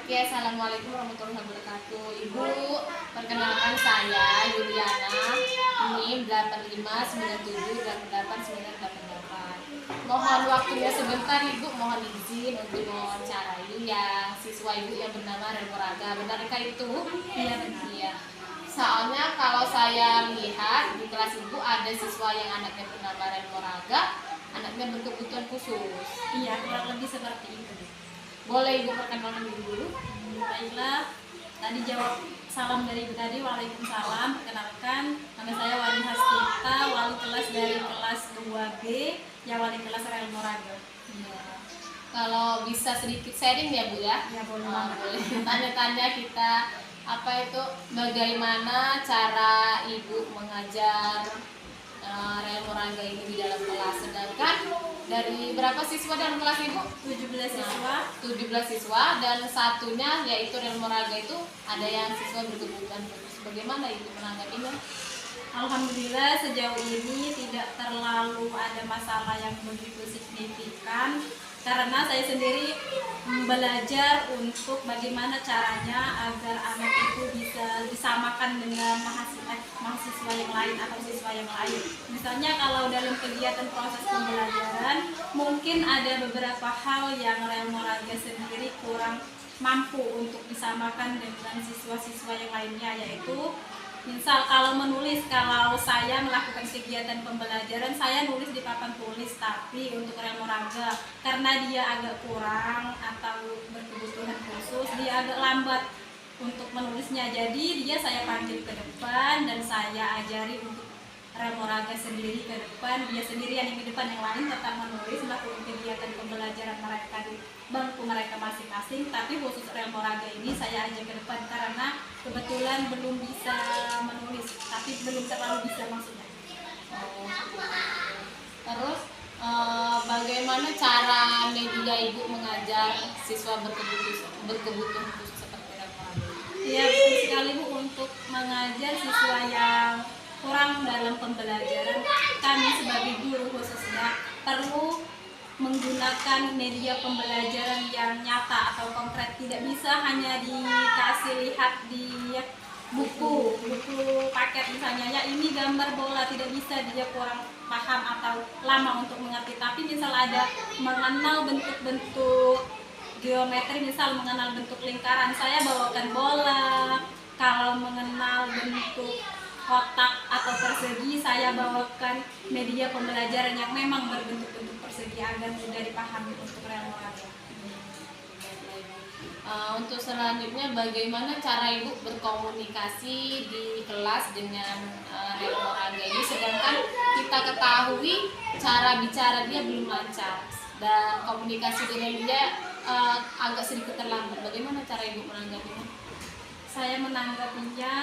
Oke, assalamualaikum warahmatullahi wabarakatuh. Ibu, perkenalkan saya Yuliana, NIM 85978898. Mohon waktunya sebentar Ibu, mohon izin untuk mewawancarai yang siswa Ibu yang bernama Remoraga. Benarkah itu? Iya benar. Iya. Soalnya kalau saya lihat di kelas Ibu ada siswa yang anaknya bernama Remoraga, anaknya berkebutuhan khusus. Iya, kurang lebih seperti itu. Boleh Ibu perkenalkan diri dulu? Baiklah, tadi jawab salam dari Ibu tadi. Waalaikumsalam. Perkenalkan, nama saya Wani Hastita, wali kelas dari kelas 2B, ya wali kelas Remoraga. Iya. Kalau bisa sedikit sharing ya Bu ya? Ya boleh Oh, banget. boleh. Tanya-tanya kita apa itu bagaimana cara Ibu mengajar Remoraga ini di dalam kelas, sedangkan dari berapa siswa dalam kelas Ibu? 17 siswa. 17 siswa dan satunya yaitu Remoraga itu ada yang siswa berkebutuhan khusus. Bagaimana Ibu menanggapinya? Alhamdulillah sejauh ini tidak terlalu ada masalah yang begitu signifikan karena saya sendiri belajar untuk bagaimana caranya agar anak itu bisa disamakan dengan mahasiswa yang lain atau siswa yang lain. Misalnya kalau dalam kegiatan proses pembelajaran mungkin ada beberapa hal yang Remoraga sendiri kurang mampu untuk disamakan dengan siswa-siswa yang lainnya, yaitu misal kalau menulis, kalau saya melakukan kegiatan pembelajaran, saya nulis di papan tulis, tapi untuk Remoraga karena dia agak kurang atau berkebutuhan khusus, dia agak lambat untuk menulisnya. Jadi dia saya panggil ke depan dan saya ajari untuk Remoraga sendiri ke depan, dia sendirian yang di depan, yang lain tetap menulis, melakukan kegiatan pembelajaran mereka di bangku mereka masing-masing. Tapi khusus Remoraga ini saya ajak ke depan karena kebetulan belum bisa menulis, tapi belum terlalu bisa maksudnya. Oh. Terus bagaimana cara media Ibu mengajar siswa berkebutuhan khusus seperti Remoraga? Ya, betul sekali Bu, untuk mengajar siswa yang kurang dalam pembelajaran, kami sebagai guru khususnya perlu menggunakan media pembelajaran yang nyata atau konkret. Tidak bisa hanya dikasih lihat di buku paket misalnya, ya ini gambar bola, tidak bisa, dia kurang paham atau lama untuk mengerti. Tapi misal ada mengenal bentuk-bentuk geometri, misal mengenal bentuk lingkaran, saya bawakan bola. Kalau mengenal bentuk kotak atau persegi, saya bawakan media pembelajaran yang memang berbentuk-bentuk persegi agar mudah dipahami untuk Remoraga. Untuk selanjutnya bagaimana cara Ibu berkomunikasi di kelas dengan Remoraga ini, sedangkan kita ketahui cara bicara dia belum lancar dan komunikasi dengan dia agak sedikit terlambat. Bagaimana cara Ibu menanggapinya? Saya menanggapinya,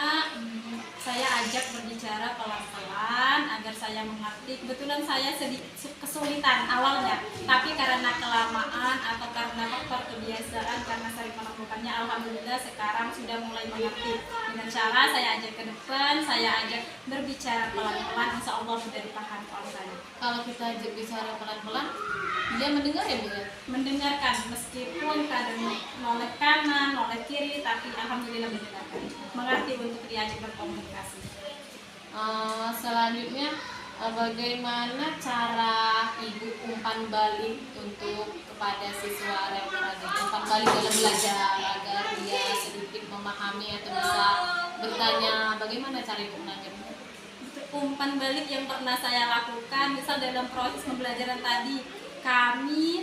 saya ajak berbicara pelan-pelan agar saya mengerti. Kebetulan saya sedikit kesulitan awalnya, tapi karena kelamaan atau karena faktor kebiasaan, karena sering melakukannya, alhamdulillah sekarang sudah mulai mengerti. Dengan cara saya ajak ke depan, saya ajak berbicara pelan-pelan, insya Allah sudah dipahami oleh saya. Kalau kita ajak bicara pelan-pelan, dia mendengar ya Bu ya? Mendengarkan, meskipun kadang noleh kanan, noleh kiri, tapi alhamdulillah mendengarkan, mengerti untuk diajak berkomunikasi. Selanjutnya bagaimana cara Ibu umpan balik untuk kepada siswa Remoraga, umpan balik dalam belajar agar dia sedikit memahami atau bisa bertanya, bagaimana cara Ibu menanggapinya? Umpan balik yang pernah saya lakukan, misal dalam proses pembelajaran tadi kami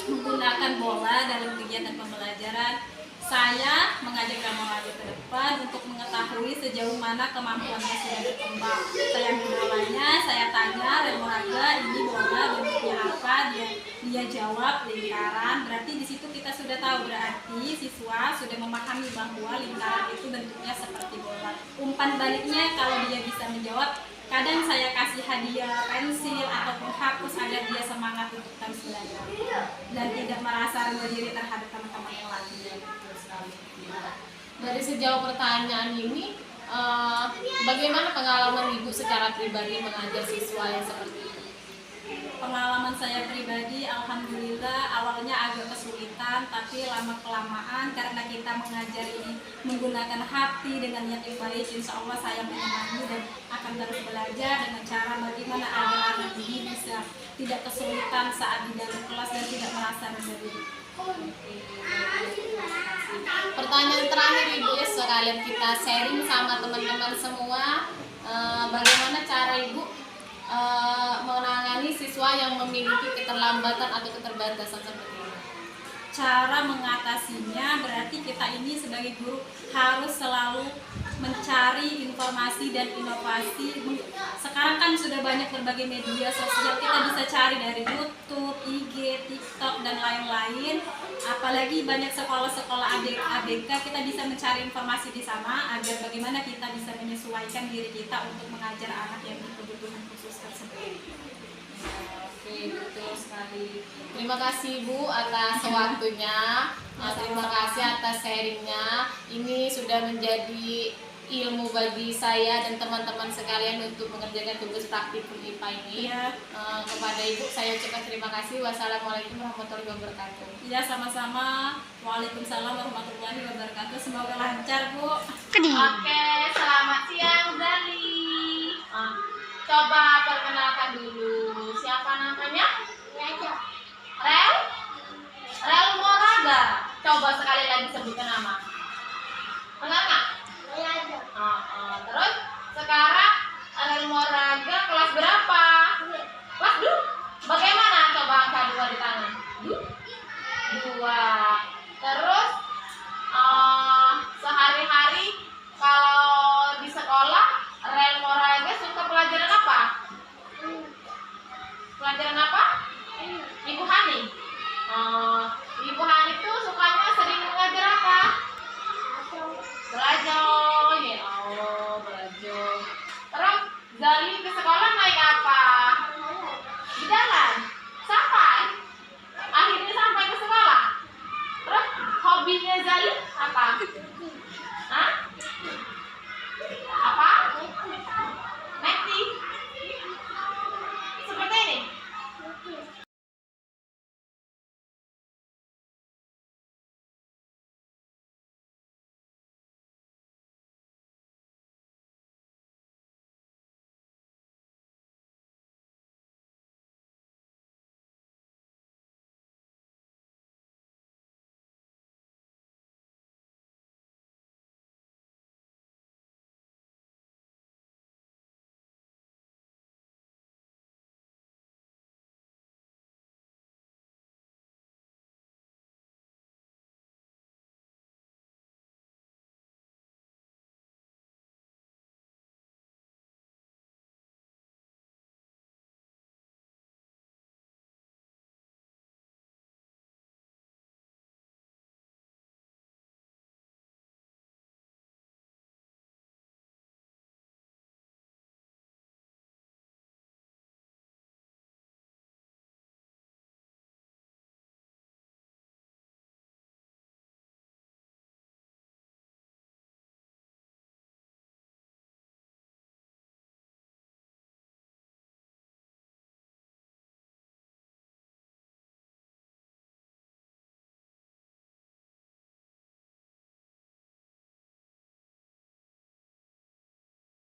menggunakan bola dalam kegiatan pembelajaran, saya mengajak Remoraga ke depan untuk mengetahui sejauh mana kemampuannya sudah berkembang. Saya ambil bolanya, saya tanya Remoraga, ini bola bentuknya apa? Dia jawab lingkaran. Berarti di situ kita sudah tahu, berarti siswa sudah memahami bahwa lingkaran itu bentuknya seperti bola. Umpan baliknya kalau dia bisa menjawab, kadang saya kasih hadiah pensil atau penghapus agar dia semangat untuk terus belajar dan tidak merasa rendah diri terhadap teman-teman yang lain. Dari sejauh pertanyaan ini, bagaimana pengalaman Ibu secara pribadi mengajar siswa yang seperti itu? pengalaman saya pribadi, alhamdulillah awalnya agak kesulitan, tapi lama-kelamaan karena kita mengajar ini menggunakan hati dengan niat yang baik, insya Allah saya menemani dan akan terus belajar dengan cara bagaimana agar anak ini bisa tidak kesulitan saat di dalam kelas dan tidak merasa rendah diri. Pertanyaan terakhir Ibu ya, sekalian kita sharing sama teman-teman semua, bagaimana cara Ibu menangani siswa yang memiliki keterlambatan atau keterbatasan seperti ini? Cara mengatasinya berarti kita ini sebagai guru harus selalu mencari informasi dan inovasi. Sekarang kan sudah banyak berbagai media sosial, kita bisa cari dari YouTube, IG, TikTok, dan lain-lain. Apalagi banyak sekolah-sekolah ABK, kita bisa mencari informasi di sana agar bagaimana kita bisa menyesuaikan diri kita untuk mengajar anak yang berkebutuhan khusus tersebut. Oke, betul sekali. Terima kasih Bu atas waktunya. Terima kasih atas sharingnya. Ini sudah menjadi ilmu bagi saya dan teman-teman sekalian untuk mengerjakan tugas praktikum IPA ini. Ya. Kepada Ibu saya ucapkan terima kasih. Wassalamualaikum warahmatullahi wabarakatuh. Ya, sama-sama. Waalaikumsalam warahmatullahi wabarakatuh. Semoga lancar, Bu. Oke, selamat siang Zali. Coba perkenalkan dulu. Siapa namanya? Rel? Rel Moraga. Coba sekali lagi sebutkan nama. Benar nggak? Terus sekarang Rel Moraga kelas berapa? Kelas 2. Bagaimana? Coba angka 2 di tangan. 2. Terus sehari-hari kalau di sekolah Rel Moraga suka pelajaran apa? Pelajaran apa? Ibu Hani. Ibu Hani itu sukanya sering mengajar apa? Belajar. Belajar. Terus Zali ke sekolah naik apa? Di jalan. Sampai. Akhirnya sampai ke sekolah. Terus hobinya Zali apa? Hah?